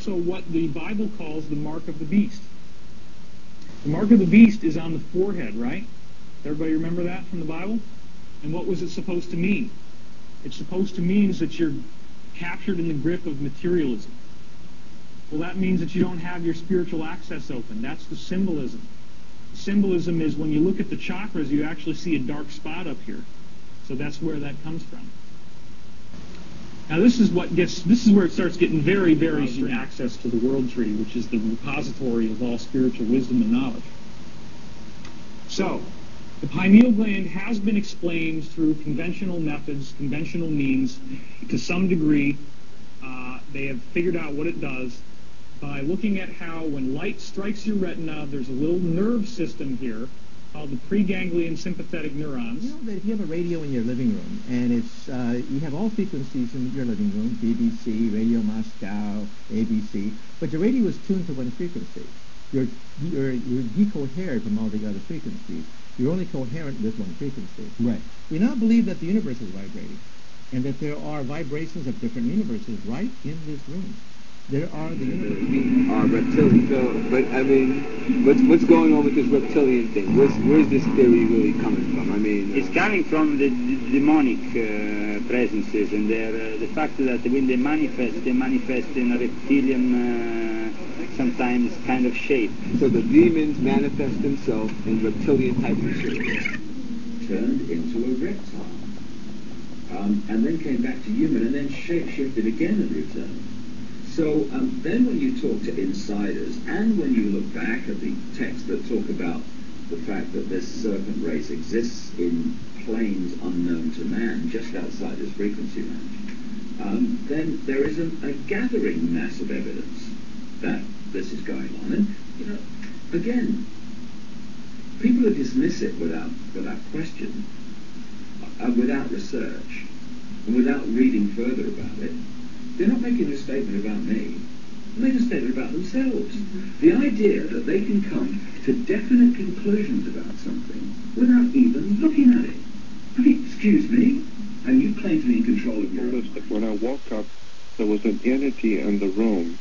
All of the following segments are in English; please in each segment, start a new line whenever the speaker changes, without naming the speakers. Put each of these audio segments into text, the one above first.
also what the Bible calls the mark of the beast. The mark of the beast is on the forehead, right? Everybody remember that from the Bible? And what was it supposed to mean? It's supposed to mean that you're captured in the grip of materialism. Well, that means that you don't have your spiritual access open. That's the symbolism. The symbolism is when you look at the chakras, you actually see a dark spot up here. So that's where that comes from. Now this is where it starts getting very, very strange. Access to the world tree, which is the repository of all spiritual wisdom and knowledge. So, the pineal gland has been explained through conventional methods, conventional means, to some degree. They have figured out what it does by looking at how when light strikes your retina, there's a little nerve system here called the preganglion sympathetic neurons.
You know that if you have a radio in your living room, and it's you have all frequencies in your living room, BBC, Radio Moscow, ABC, but your radio is tuned to one frequency. You're decoherent from all the other frequencies. You're only coherent with one frequency.
Right.
We now believe that the universe is vibrating, and that there are vibrations of different universes right in this room. There are the universes.
We are reptilian. So, but I mean, what's going on with this reptilian thing? Where's this theory really coming from? I mean,
it's coming from the demonic presences, and the fact that when they manifest in a reptilian, sometimes kind of shape.
So the demons manifest themselves in reptilian type of shape.
Turned into a reptile, and then came back to human, and then shape-shifted again and returned. So then when you talk to insiders, and when you look back at the texts that talk about the fact that this serpent race exists in planes unknown to man, just outside his frequency range, then there is a gathering mass of evidence that this is going on. And, you know, again, people who dismiss it without question, without research, and without reading further about it, they're not making a statement about me. They're making a statement about themselves. The idea that they can come to definite conclusions about something without even looking at it. I mean, excuse me, and you claim to be in control of your own.
When I woke up, there was an entity in the room,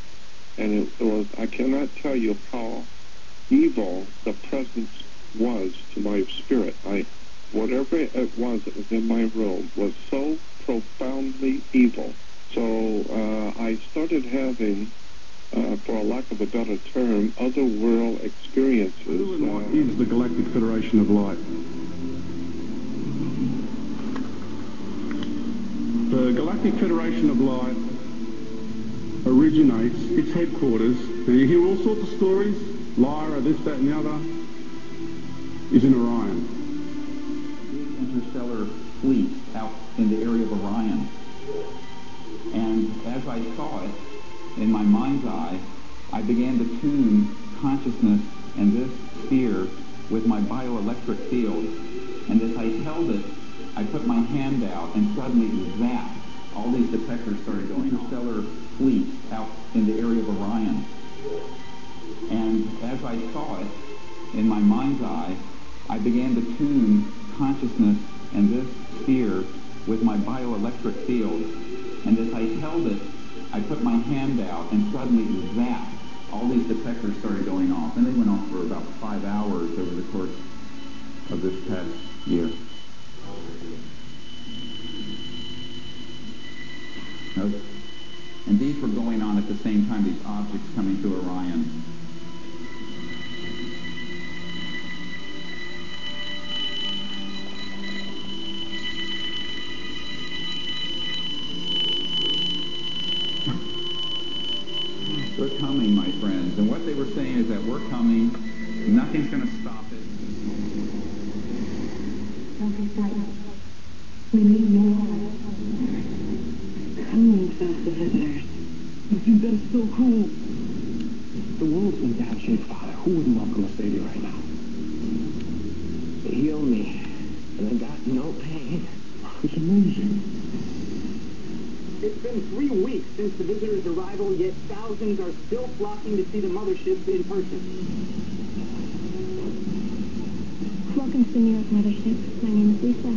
and it was, I cannot tell you how evil the presence was to my spirit. Whatever it was that was in my room was so profoundly evil. So I started having, for a lack of a better term, other-world experiences.
What is the Galactic Federation of Light? The Galactic Federation of Light originates, its headquarters, and you hear all sorts of stories, Lyra, this, that, and the other, is in Orion.
Big interstellar fleet out in the area of Orion. And as I saw it, in my mind's eye, I began to tune consciousness and this sphere with my bioelectric field. And as I held it, I put my hand out, and suddenly it was zapped. All these detectors started going on. Interstellar fleet out in the area of Orion. And as I saw it, in my mind's eye, I began to tune consciousness and this sphere with my bioelectric field. And as I held it, I put my hand out, and suddenly it was zapped. All these detectors started going off, and they went off for about 5 hours over the course of this past year. And these were going on at the same time, these objects coming through Orion. We're coming, my friends. And what they were saying is that we're coming. Nothing's going to stop it.
Don't be frightened. We need more. Coming, faster visitors.
You've been so cool. The world's in bad shape, Father. Who wouldn't welcome a savior right now?
They healed me, and I got no pain.
It's amazing.
It's been 3 weeks since the visitor's arrival, yet thousands are still flocking to see the mothership in person.
Welcome to the New York Mothership. My name is Lisa.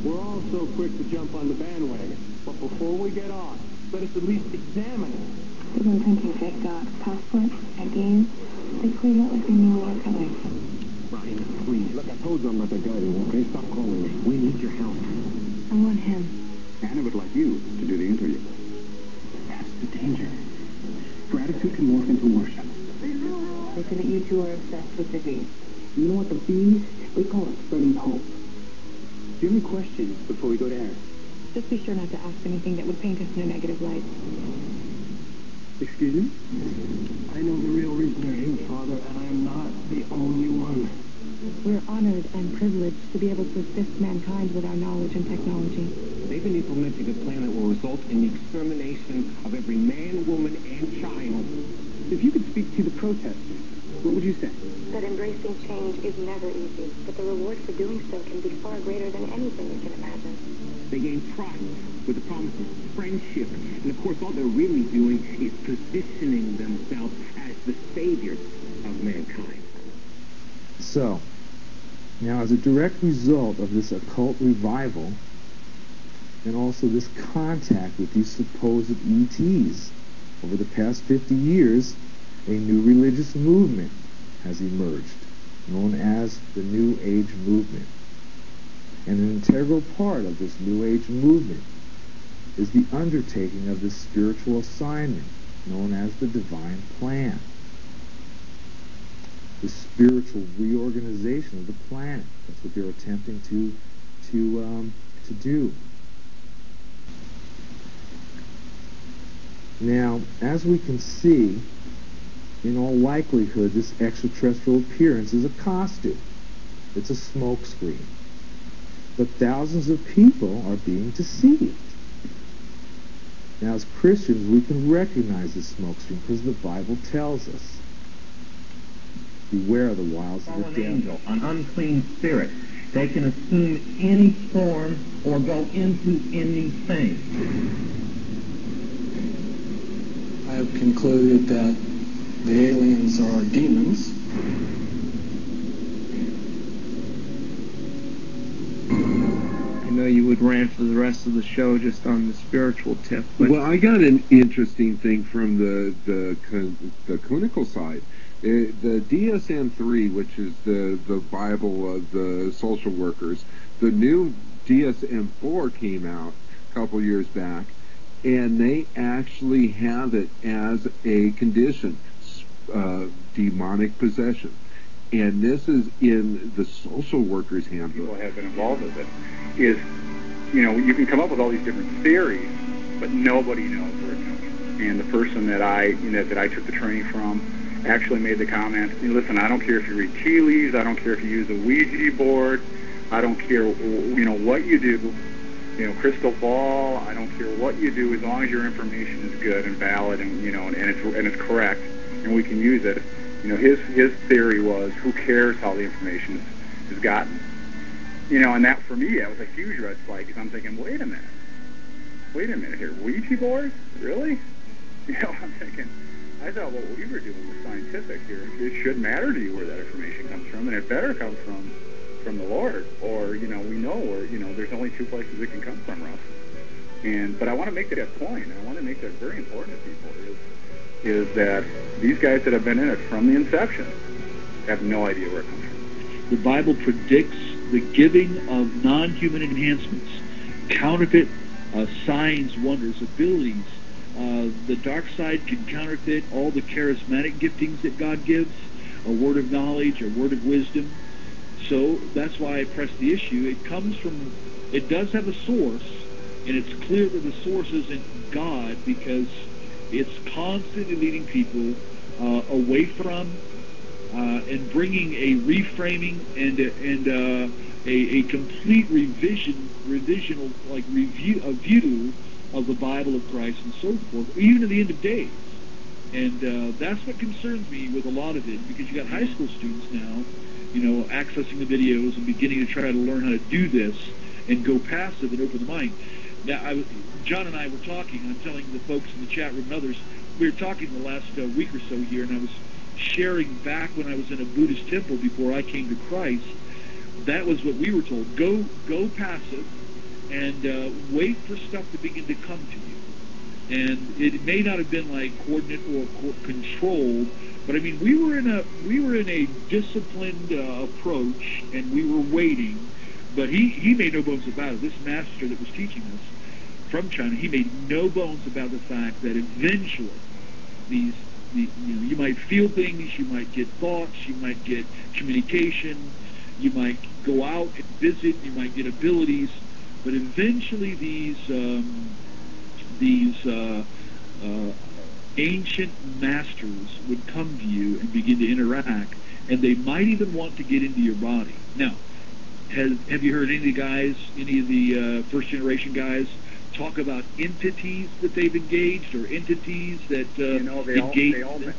We're all so quick to jump on the bandwagon, but before we get on,
let us at least examine it.
They've been printing fake docs, passports, IDs. They cleared out like they knew we were coming.
Ryan, please. Look, I told you I'm not the guy to okay? Stop calling me. We need your help.
I want him.
Anna would like you to do the interview.
That's the danger. Gratitude can morph into worship.
They say that you two are obsessed with disease.
You know what the bees? We call it spreading hope. Do you have any questions before we go to air?
Just be sure not to ask anything that would paint us in a negative light.
Excuse me? I know the real reason you're here, Father, and I am not the only one.
We're honored and privileged to be able to assist mankind with our knowledge and technology.
They've been implementing a plan that will result in the extermination of every man, woman, and child.
If you could speak to the protesters, what would you say?
That embracing change is never easy, but the reward for doing so can be far greater than anything you can imagine.
They gain trust with the promise of friendship, and of course all they're really doing is positioning themselves as the saviors of mankind.
So, now as a direct result of this occult revival, and also this contact with these supposed ETs, over the past 50 years, a new religious movement has emerged, known as the New Age movement. And an integral part of this New Age movement is the undertaking of this spiritual assignment, known as the divine plan. The spiritual reorganization of the planet. That's what they're attempting to do. Now, as we can see, in all likelihood, this extraterrestrial appearance is a costume. It's a smokescreen. But thousands of people are being deceived. Now, as Christians, we can recognize this smokescreen because the Bible tells us. Beware of the wiles of the devil.
Angel, an unclean spirit. They can assume any form or go into anything.
I have concluded that the aliens are demons.
I know you would rant for the rest of the show just on the spiritual tip. But
well, I got an interesting thing from the clinical side. The DSM-3, which is the Bible of the social workers, the new DSM-4 came out a couple years back, and they actually have it as a condition, demonic possession. And this is in the social workers' handbook.
People have been involved with it. Is, you can come up with all these different theories, but nobody knows where it comes from. And the person that I took the training from actually made the comment, listen, I don't care if you read tea leaves, I don't care if you use a Ouija board, I don't care, what you do, crystal ball, I don't care what you do, as long as your information is good and valid and, and it's correct, and we can use it. His theory was, who cares how the information is gotten? And that, for me, that was a huge red flag, because I'm thinking, wait a minute here, Ouija boards? Really? I'm thinking, I thought what we were doing was scientific here. It shouldn't matter to you where that information comes from, and it better come from the Lord, or, we know where, there's only two places it can come from, Russ. But I want to make that point, and I want to make that very important to people, is that these guys that have been in it from the inception have no idea where it comes from.
The Bible predicts the giving of non-human enhancements, counterfeit signs, wonders, abilities. The dark side can counterfeit all the charismatic giftings that God gives, a word of knowledge, a word of wisdom. So that's why I press the issue. It does have a source, and it's clear that the source isn't God, because it's constantly leading people away from and bringing a reframing and a complete revisional view of the Bible of Christ and so forth, even to the end of days. And that's what concerns me with a lot of it, because you got high school students now, accessing the videos and beginning to try to learn how to do this and go passive and open the mind. Now, John and I were talking, and I'm telling the folks in the chat room and others, we were talking the last week or so here, and I was sharing back when I was in a Buddhist temple before I came to Christ. That was what we were told. Go passive and wait for stuff to begin to come to you.
And it may not have been like coordinate or controlled, but I mean, we were in a disciplined approach, and we were waiting. But he made no bones about it. This master that was teaching us from China, he made no bones about the fact that eventually you might feel things, you might get thoughts, you might get communication, you might go out and visit, you might get abilities, but eventually these ancient masters would come to you and begin to interact, and they might even want to get into your body. Now, have you heard any of the first generation guys talk about entities that they've engaged, or entities that engage them?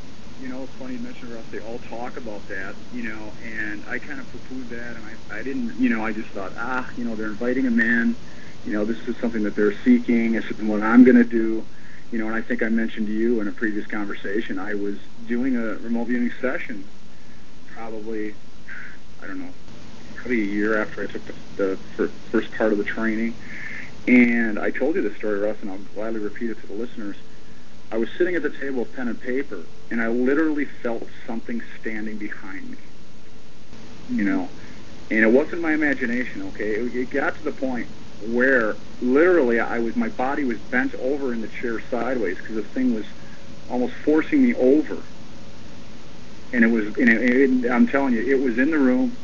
It's funny you mentioned, Russ, they all talk about that, and I kind of poo-pooed that, and I didn't, I just thought, they're inviting them in, this is something that they're seeking, this is what I'm going to do, and I think I mentioned to you in a previous conversation, I was doing a remote viewing session probably, probably a year after I took the first part of the training, and I told you this story, Russ, and I'll gladly repeat it to the listeners. I was sitting at the table with pen and paper, and I literally felt something standing behind me, and it wasn't my imagination, okay? It got to the point where literally my body was bent over in the chair sideways because the thing was almost forcing me over, and I'm telling you, it was in the room,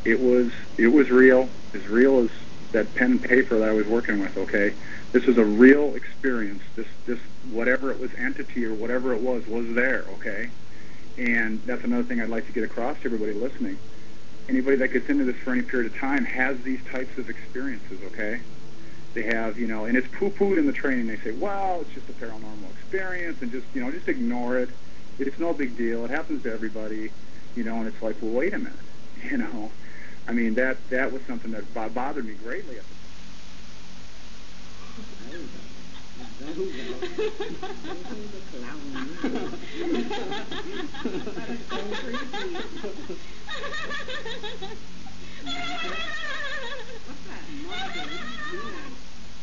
it was real, as real as that pen and paper that I was working with, okay? This was a real experience. This whatever it was, entity or whatever it was there, okay? And that's another thing I'd like to get across to everybody listening. Anybody that gets into this for any period of time has these types of experiences, okay? They have, and it's poo-pooed in the training. They say, well, it's just a paranormal experience, and just ignore it. It's no big deal. It happens to everybody, and it's like, well, wait a minute, I mean, that was something that bothered me greatly at the time.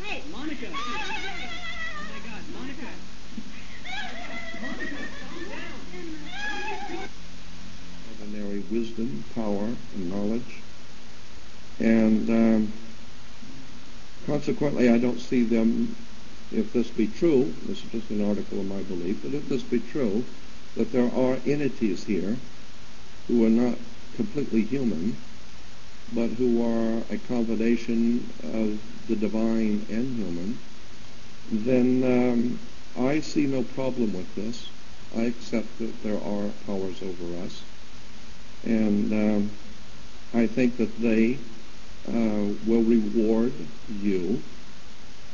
Hey, Monica! Oh my God, Monica!
Ordinary wisdom, power, and knowledge. And consequently, I don't see them, if this be true, this is just an article of my belief, but if this be true, that there are entities here who are not completely human, but who are a combination of the divine and human, then I see no problem with this. I accept that there are powers over us, and I think that they will reward you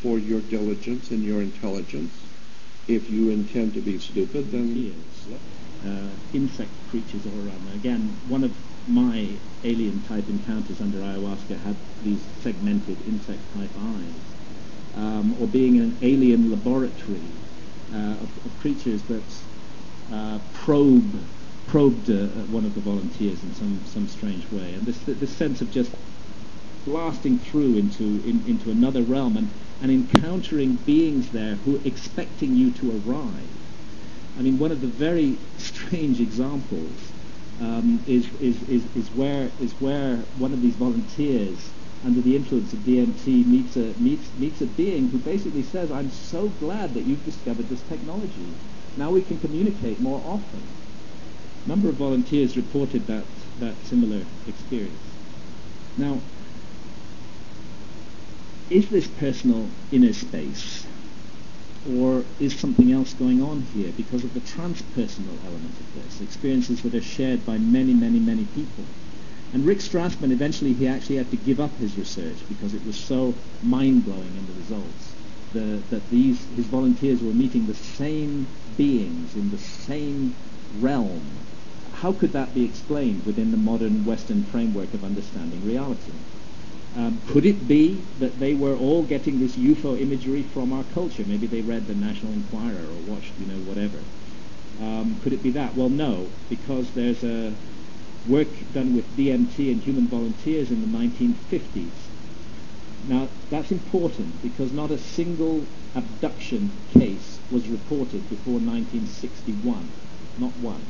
for your diligence and your intelligence. If you intend to be stupid, then...
Insect creatures all around. Again, one of my alien-type encounters under ayahuasca had these segmented insect-type eyes. Or being in an alien laboratory of creatures that probed one of the volunteers in some strange way. And this sense of just blasting through into another realm and encountering beings there who are expecting you to arrive. I mean, one of the very strange examples is where one of these volunteers, under the influence of DMT, meets a being who basically says, "I'm so glad that you've discovered this technology. Now we can communicate more often." A number of volunteers reported that similar experience. Now, is this personal inner space, or is something else going on here because of the transpersonal element of this, experiences that are shared by many, many, many people? And Rick Strassman, eventually he actually had to give up his research because it was so mind-blowing in the results, that his volunteers were meeting the same beings in the same realm. How could that be explained within the modern Western framework of understanding reality? Could it be that they were all getting this UFO imagery from our culture? Maybe they read the National Enquirer or watched, whatever. Could it be that? Well, no, because there's a work done with DMT and human volunteers in the 1950s
Now, that's important because not a single abduction case was reported before 1961. Not one.